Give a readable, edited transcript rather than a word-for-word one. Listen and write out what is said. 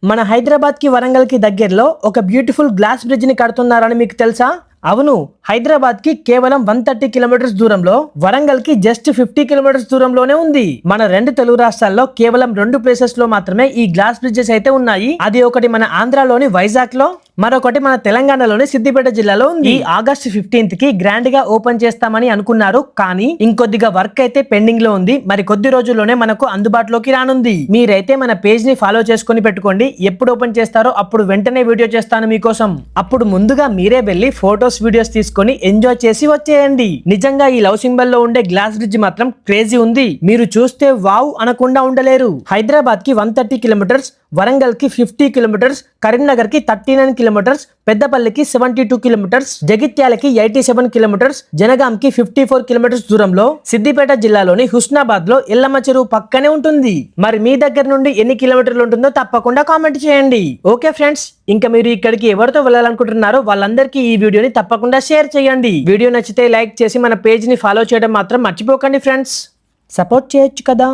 మన హైదరాబాద్ కి వరంగల్ కి దగ్గరలో ఒక బ్యూటిఫుల్ గ్లాస్ బ్రిడ్జ్ ని కడుతున్నారని మీకు తెలుసా? అవును, హైదరాబాద్ కి కేవలం 130 కిలోమీటర్స్ దూరంలో, వరంగల్ కి జస్ట్ 50 కిలోమీటర్స్ దూరంలోనే ఉంది. మన రెండు తెలుగు రాష్ట్రాల్లో కేవలం 2 ప్లేసెస్ లో మాత్రమే ఈ గ్లాస్ బ్రిడ్జెస్ అయితే ఉన్నాయి. అది ఒకటి మన ఆంధ్రాలోని వైజాగ్ లో, మరొకటి మన తెలంగాణలోని సిద్దిపేట జిల్లాలో ఉంది. ఈ ఆగస్ట్ 15th కి గ్రాండ్ గా ఓపెన్ చేస్తామని అనుకున్నారు, కానీ ఇంకొద్దిగా వర్క్ అయితే పెండింగ్ లో ఉంది. మరి కొద్ది రోజుల్లోనే మనకు అందుబాటులోకి రానుంది. మీరైతే మన పేజ్ ని ఫాలో చేసుకుని పెట్టుకోండి. ఎప్పుడు ఓపెన్ చేస్తారో అప్పుడు వెంటనే వీడియో చేస్తాను మీకోసం. అప్పుడు ముందుగా మీరే వెళ్ళి ఫోటోస్ వీడియోస్ తీసుకొని ఎంజాయ్ చేసి వచ్చేయండి. నిజంగా ఈ లవ్ సింబల్ లో ఉండే గ్లాస్ బ్రిడ్జ్ మాత్రం క్రేజీ ఉంది. మీరు చూస్తే వావ్ అనకుండా ఉండలేరు. హైదరాబాద్ కి 130 కిలోమీటర్స్, వరంగల్ కి 50 కిలోమీటర్స్, కరీంనగర్ కి 39 కిలోమీటర్స్, పెద్దపల్లికి 72 కిలోమీటర్స్, జగిత్యాలకి 87 కిలోమీటర్స్, జనగాం కి 54 కిలోమీటర్స్ దూరంలో, సిద్దిపేట జిల్లాలోని హుస్నాబాద్ లో ఎల్లమ్మ చెరువు పక్కనే ఉంటుంది. మరి మీ దగ్గర నుండి ఎన్ని కిలోమీటర్లు ఉంటుందో తప్పకుండా కామెంట్ చేయండి. ఓకే ఫ్రెండ్స్, ఇంకా మీరు ఇక్కడికి ఎవరితో వెళ్ళాలనుకుంటున్నారో వాళ్ళందరికీ ఈ వీడియోని తప్పకుండా షేర్ చేయండి. వీడియో నచ్చితే లైక్ చేసి మన పేజ్ ని ఫాలో చేయడం మాత్రం మర్చిపోకండి ఫ్రెండ్స్. సపోర్ట్ చేయొచ్చు కదా.